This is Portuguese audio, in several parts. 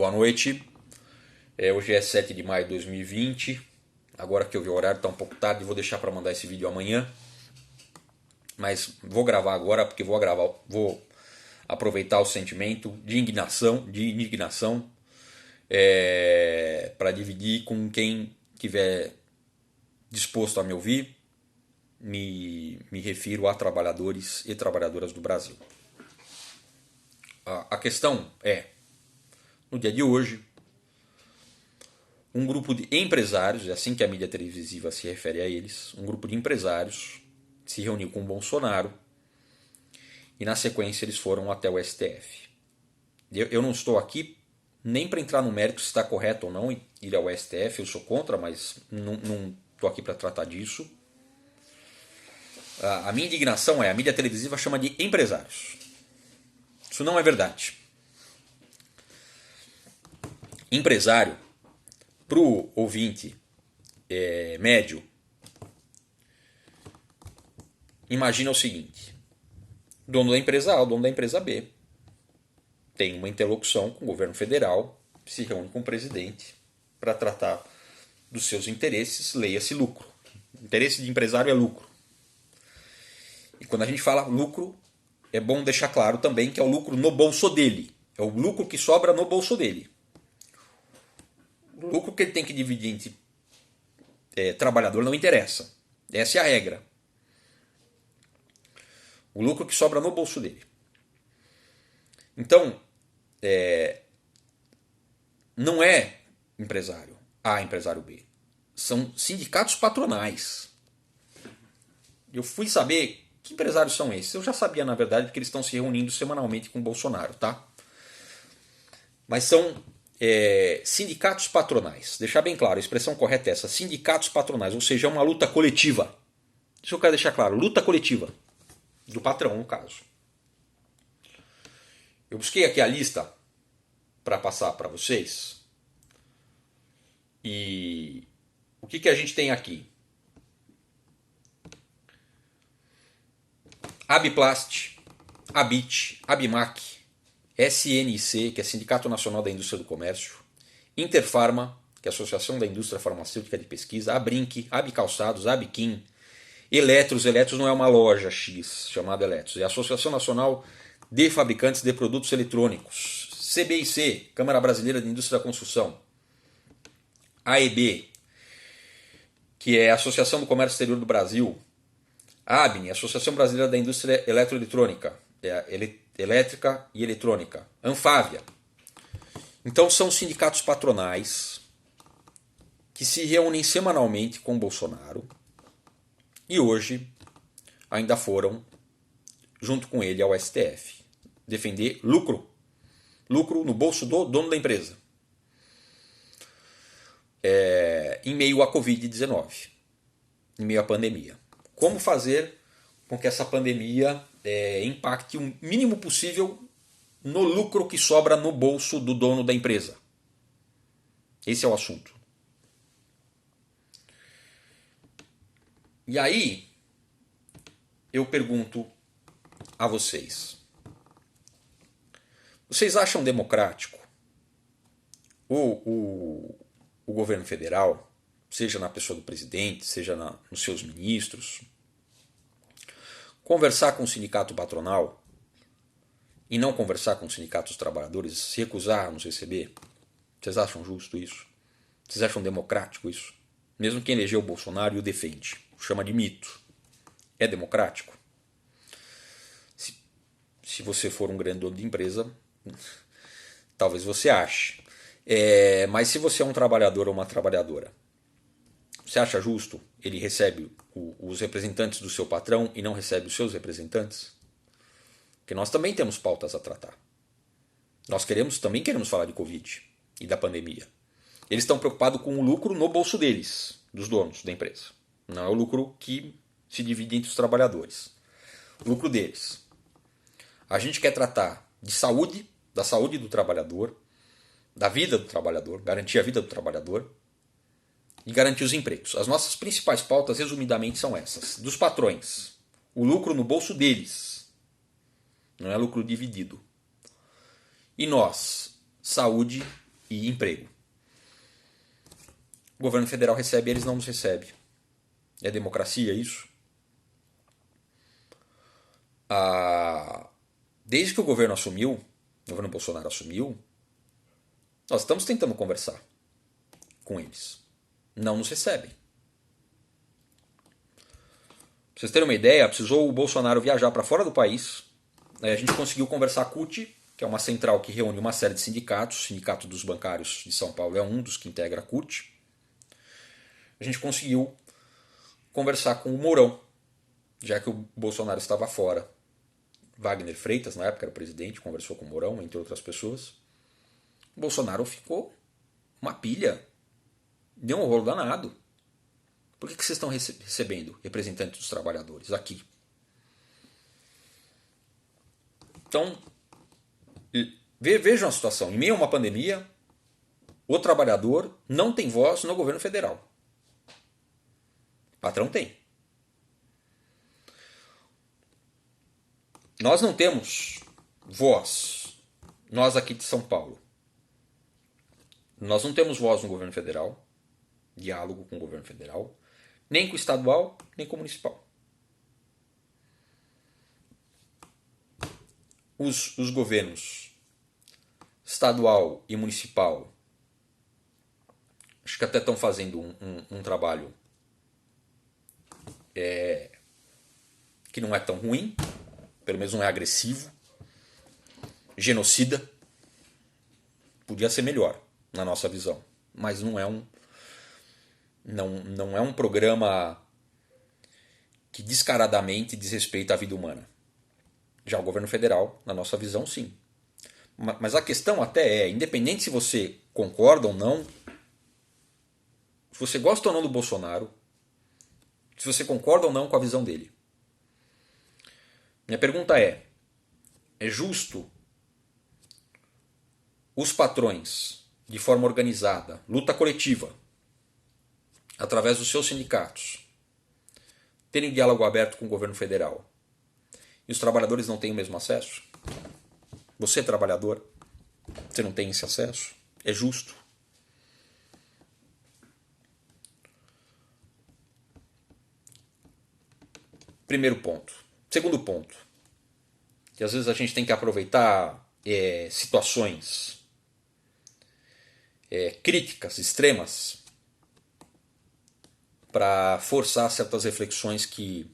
Boa noite. Hoje é 7 de maio de 2020. Agora que eu vi o horário, está um pouco tarde, vou deixar para mandar esse vídeo amanhã. Mas vou gravar agora porque vou aproveitar o sentimento de indignação para dividir com quem estiver disposto a me ouvir. Me refiro a trabalhadores e trabalhadoras do Brasil. A questão é, no dia de hoje, um grupo de empresários, é assim que a mídia televisiva se refere a eles, um grupo de empresários se reuniu com o Bolsonaro e na sequência eles foram até o STF. Eu não estou aqui nem para entrar no mérito se está correto ou não ir ao STF, eu sou contra, mas não estou aqui para tratar disso. A minha indignação é, a mídia televisiva chama de empresários. Isso não é verdade. Empresário, para o ouvinte médio, imagina o seguinte: dono da empresa A, o dono da empresa B, tem uma interlocução com o governo federal, se reúne com o presidente para tratar dos seus interesses, leia-se lucro. O interesse de empresário é lucro. E quando a gente fala lucro, é bom deixar claro também que é o lucro no bolso dele. É o lucro que sobra no bolso dele. O lucro que ele tem que dividir entre trabalhador não interessa. Essa é a regra. O lucro que sobra no bolso dele. Então, não é empresário A, empresário B. São sindicatos patronais. Eu fui saber que empresários são esses. Eu já sabia, na verdade, porque eles estão se reunindo semanalmente com o Bolsonaro, tá? Mas são sindicatos patronais. Deixar bem claro, a expressão correta é essa, sindicatos patronais, ou seja, é uma luta coletiva. Isso eu quero deixar claro, luta coletiva. Do patrão, no caso. Eu busquei aqui a lista para passar para vocês. E o que a gente tem aqui? Abiplast, Abit, Abimac, SNC, que é Sindicato Nacional da Indústria do Comércio, Interfarma, que é a Associação da Indústria Farmacêutica de Pesquisa, Abrinq, Abicalçados, Abiquim, Eletros não é uma loja X chamada Eletros, é a Associação Nacional de Fabricantes de Produtos Eletrônicos, CBIC, Câmara Brasileira de Indústria da Construção, AEB, que é a Associação do Comércio Exterior do Brasil, ABNE, Associação Brasileira da Indústria Eletroeletrônica, Elétrica e Eletrônica, Anfávia. Então são sindicatos patronais que se reúnem semanalmente com Bolsonaro e hoje ainda foram, junto com ele, ao STF, defender lucro no bolso do dono da empresa, em meio à Covid-19, em meio à pandemia. Como fazer com que essa pandemia impacte o mínimo possível no lucro que sobra no bolso do dono da empresa. Esse é o assunto. E aí, eu pergunto a vocês. Vocês acham democrático o governo federal, seja na pessoa do presidente, seja nos seus ministros, conversar com o sindicato patronal e não conversar com o sindicato dos trabalhadores, se recusar a nos receber? Vocês acham justo isso? Vocês acham democrático isso? Mesmo quem elegeu o Bolsonaro e o defende. Chama de mito. É democrático? Se você for um grande dono de empresa, talvez você ache. Mas se você é um trabalhador ou uma trabalhadora, você acha justo ele recebe os representantes do seu patrão e não recebe os seus representantes? Porque nós também temos pautas a tratar. Nós também queremos falar de Covid e da pandemia. Eles estão preocupados com o lucro no bolso deles, dos donos da empresa. Não é o lucro que se divide entre os trabalhadores. O lucro deles. A gente quer tratar de saúde, da saúde do trabalhador, da vida do trabalhador, garantir a vida do trabalhador e garantir os empregos. As nossas principais pautas, resumidamente, são essas. Dos patrões, o lucro no bolso deles, não é lucro dividido. E nós, saúde e emprego. O governo federal recebe, eles não nos recebem. É democracia isso? Desde que o governo Bolsonaro assumiu, nós estamos tentando conversar com eles. Não nos recebem. Pra vocês terem uma ideia, precisou o Bolsonaro viajar para fora do país. A gente conseguiu conversar com a CUT, que é uma central que reúne uma série de sindicatos. O Sindicato dos Bancários de São Paulo é um dos que integra a CUT. A gente conseguiu conversar com o Mourão, já que o Bolsonaro estava fora. Wagner Freitas, na época, era o presidente, conversou com o Mourão, entre outras pessoas. O Bolsonaro ficou uma pilha. Deu um rolo danado. Por que vocês estão recebendo representantes dos trabalhadores aqui? Então, vejam a situação. Em meio a uma pandemia, o trabalhador não tem voz no governo federal. O patrão tem. Nós não temos voz, nós aqui de São Paulo. Nós não temos voz no governo federal, diálogo com o governo federal, nem com o estadual, nem com o municipal. Os governos estadual e municipal acho que até estão fazendo um trabalho que não é tão ruim, pelo menos não é agressivo, genocida. Podia ser melhor, na nossa visão, mas não é um programa que descaradamente desrespeita a vida humana. Já o governo federal, na nossa visão, sim. Mas a questão até independente se você concorda ou não, se você gosta ou não do Bolsonaro, se você concorda ou não com a visão dele. Minha pergunta é justo os patrões, de forma organizada, luta coletiva, através dos seus sindicatos, terem diálogo aberto com o governo federal e os trabalhadores não têm o mesmo acesso? Você, trabalhador, você não tem esse acesso? É justo? Primeiro ponto. Segundo ponto, que às vezes a gente tem que aproveitar situações críticas, extremas, para forçar certas reflexões que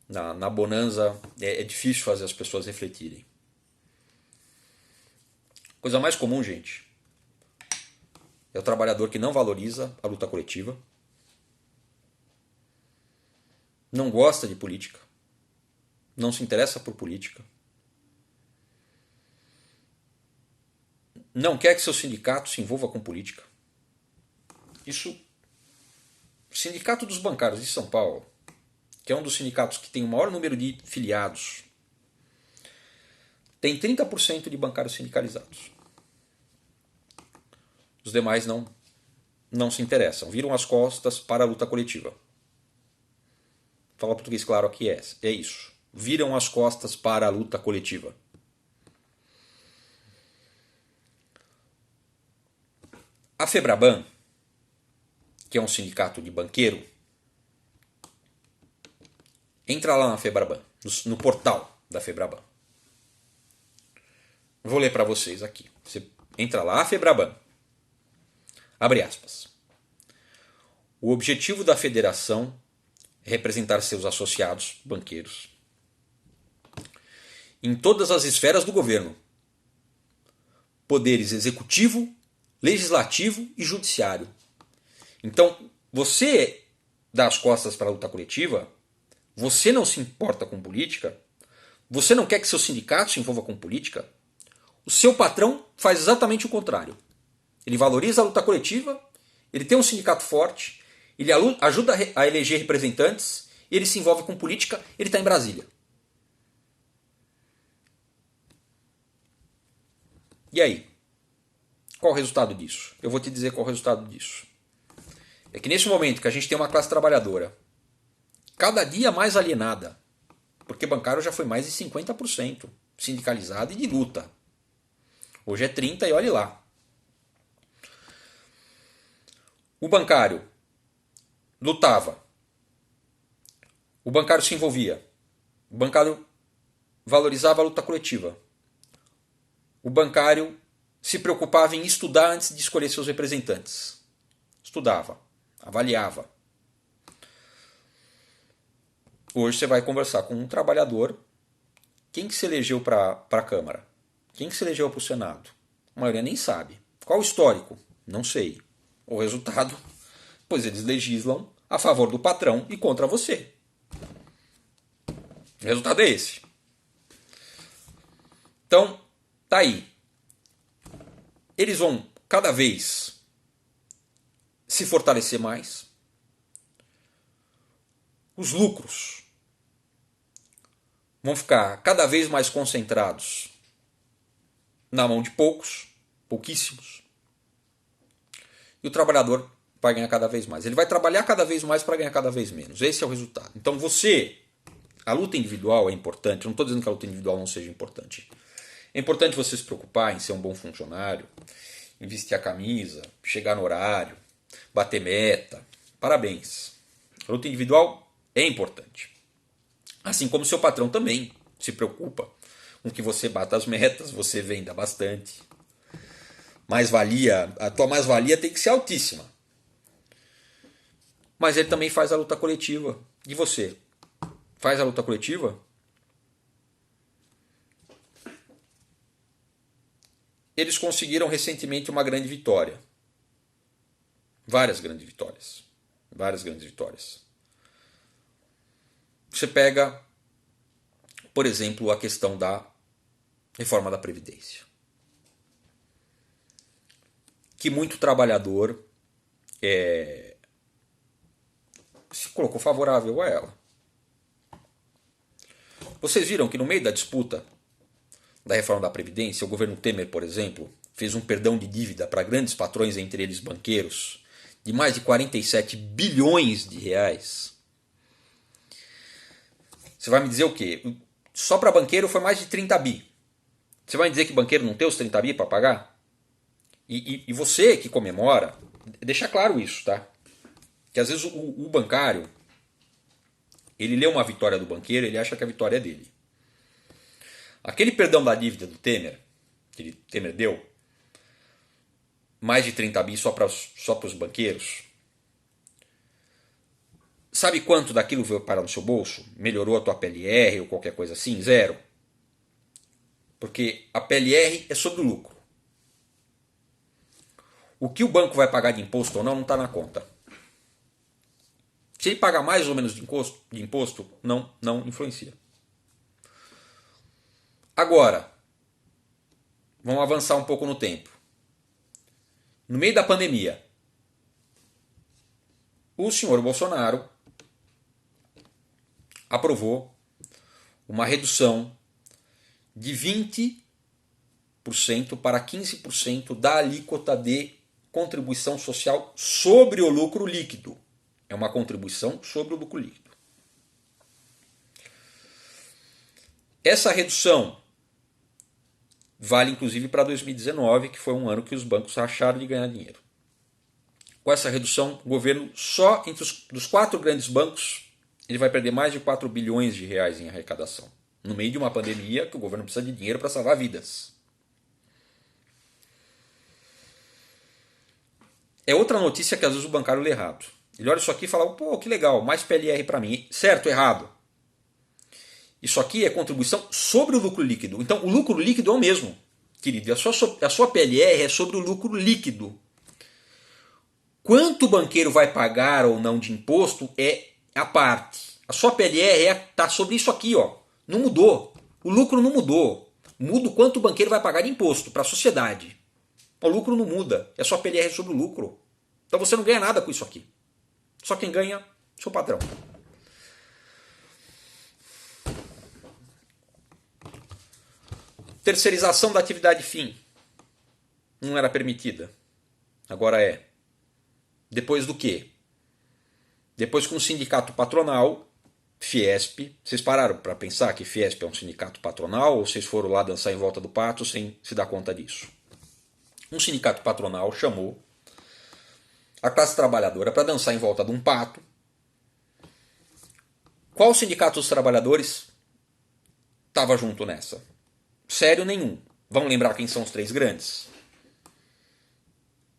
na bonança é difícil fazer as pessoas refletirem. Coisa mais comum, gente, é o trabalhador que não valoriza a luta coletiva, não gosta de política, não se interessa por política, não quer que seu sindicato se envolva com política. Isso, o Sindicato dos Bancários de São Paulo, que é um dos sindicatos que tem o maior número de filiados, tem 30% de bancários sindicalizados. Os demais não se interessam, viram as costas para a luta coletiva. Falar português claro aqui é isso. Viram as costas para a luta coletiva. A Febraban, que é um sindicato de banqueiro, entra lá na Febraban, no portal da Febraban. Vou ler para vocês aqui. Você entra lá, a Febraban. Abre aspas. O objetivo da federação é representar seus associados banqueiros em todas as esferas do governo, poderes executivo, legislativo e judiciário. Então, você dá as costas para a luta coletiva, você não se importa com política, você não quer que seu sindicato se envolva com política, o seu patrão faz exatamente o contrário. Ele valoriza a luta coletiva, ele tem um sindicato forte, ele ajuda a eleger representantes, ele se envolve com política, ele está em Brasília. E aí? Qual o resultado disso? Eu vou te dizer qual o resultado disso. É que nesse momento que a gente tem uma classe trabalhadora cada dia mais alienada, porque bancário já foi mais de 50% sindicalizado e de luta. Hoje é 30% e olhe lá. O bancário lutava. O bancário se envolvia. O bancário valorizava a luta coletiva. O bancário se preocupava em estudar antes de escolher seus representantes. Estudava, avaliava. Hoje você vai conversar com um trabalhador. Quem que se elegeu para a Câmara? Quem que se elegeu para o Senado? A maioria nem sabe. Qual o histórico? Não sei. O resultado? Pois eles legislam a favor do patrão e contra você. O resultado é esse. Então, tá aí. Eles vão cada vez se fortalecer mais. Os lucros vão ficar cada vez mais concentrados na mão de poucos, pouquíssimos. E o trabalhador vai ganhar cada vez mais. Ele vai trabalhar cada vez mais para ganhar cada vez menos. Esse é o resultado. Então a luta individual é importante. Eu não estou dizendo que a luta individual não seja importante. É importante você se preocupar em ser um bom funcionário, em vestir a camisa, chegar no horário, bater meta. Parabéns. A luta individual é importante. Assim como seu patrão também se preocupa com que você bata as metas, você venda bastante. A tua mais-valia tem que ser altíssima. Mas ele também faz a luta coletiva. E você? Faz a luta coletiva? Eles conseguiram recentemente uma grande vitória. Várias grandes vitórias. Várias grandes vitórias. Você pega, por exemplo, a questão da reforma da Previdência. Que muito trabalhador se colocou favorável a ela. Vocês viram que no meio da disputa da reforma da Previdência, o governo Temer, por exemplo, fez um perdão de dívida para grandes patrões, entre eles banqueiros, de mais de 47 bilhões de reais. Você vai me dizer o quê? Só para banqueiro foi mais de 30 bi. Você vai me dizer que banqueiro não tem os 30 bi para pagar? E você que comemora, deixa claro isso, tá? Que às vezes o bancário, ele lê uma vitória do banqueiro, ele acha que a vitória é dele. Aquele perdão da dívida do Temer, que o Temer deu, mais de 30 bi só para os banqueiros, sabe quanto daquilo veio parar no seu bolso? Melhorou a tua PLR ou qualquer coisa assim? Zero. Porque a PLR é sobre o lucro. O que o banco vai pagar de imposto ou não está na conta. Se ele pagar mais ou menos de imposto, não influencia. Agora, vamos avançar um pouco no tempo. No meio da pandemia, o senhor Bolsonaro aprovou uma redução de 20% para 15% da alíquota de contribuição social sobre o lucro líquido. É uma contribuição sobre o lucro líquido. Essa redução vale inclusive para 2019, que foi um ano que os bancos racharam de ganhar dinheiro. Com essa redução, o governo, só entre dos 4 grandes bancos, ele vai perder mais de 4 bilhões de reais em arrecadação. No meio de uma pandemia que o governo precisa de dinheiro para salvar vidas. É outra notícia que às vezes o bancário lê errado. Ele olha isso aqui e fala, pô, que legal, mais PLR para mim. Certo, errado. Isso aqui é contribuição sobre o lucro líquido. Então, o lucro líquido é o mesmo, querido. A sua PLR é sobre o lucro líquido. Quanto o banqueiro vai pagar ou não de imposto é a parte. A sua PLR está sobre isso aqui, ó. Não mudou. O lucro não mudou. Muda o quanto o banqueiro vai pagar de imposto para a sociedade. O lucro não muda. É só PLR sobre o lucro. Então você não ganha nada com isso aqui. Só quem ganha é o seu patrão. Terceirização da atividade fim. Não era permitida. Agora é. Depois do quê? Depois que um sindicato patronal, Fiesp, vocês pararam para pensar que Fiesp é um sindicato patronal ou vocês foram lá dançar em volta do pato sem se dar conta disso? Um sindicato patronal chamou a classe trabalhadora para dançar em volta de um pato. Qual sindicato dos trabalhadores estava junto nessa? Sério nenhum. Vamos lembrar quem são os três grandes?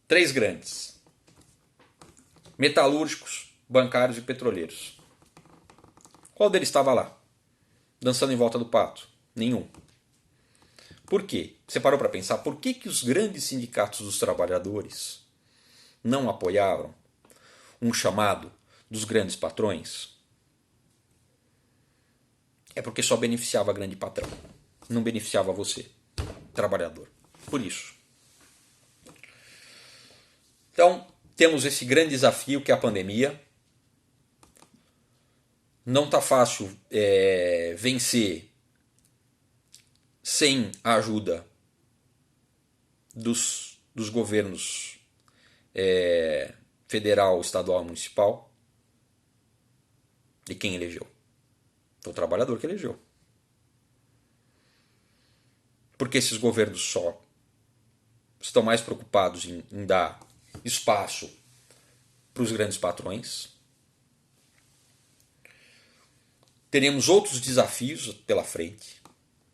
Três grandes: metalúrgicos, bancários e petroleiros. Qual deles estava lá, dançando em volta do pato? Nenhum. Por quê? Você parou para pensar por que os grandes sindicatos dos trabalhadores não apoiaram um chamado dos grandes patrões? É porque só beneficiava a grande patrão, não beneficiava você, trabalhador. Por isso. Então, temos esse grande desafio que é a pandemia. Não está fácil vencer sem a ajuda dos governos federal, estadual e municipal. E quem elegeu? Foi o trabalhador que elegeu. Porque esses governos só estão mais preocupados em dar espaço para os grandes patrões. Teremos outros desafios pela frente.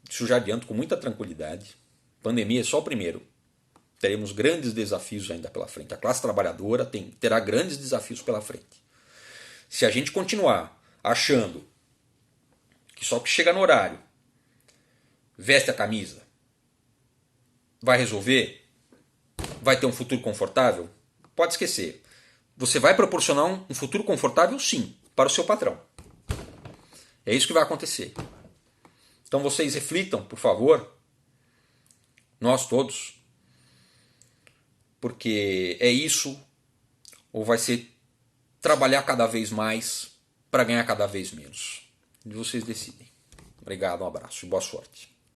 Isso já adianto com muita tranquilidade. Pandemia é só o primeiro. Teremos grandes desafios ainda pela frente. A classe trabalhadora terá grandes desafios pela frente. Se a gente continuar achando que só que chega no horário, veste a camisa, vai resolver, vai ter um futuro confortável, pode esquecer. Você vai proporcionar um futuro confortável, sim, para o seu patrão. É isso que vai acontecer. Então vocês reflitam, por favor, nós todos, porque é isso, ou vai ser trabalhar cada vez mais para ganhar cada vez menos. E vocês decidem. Obrigado, um abraço e boa sorte.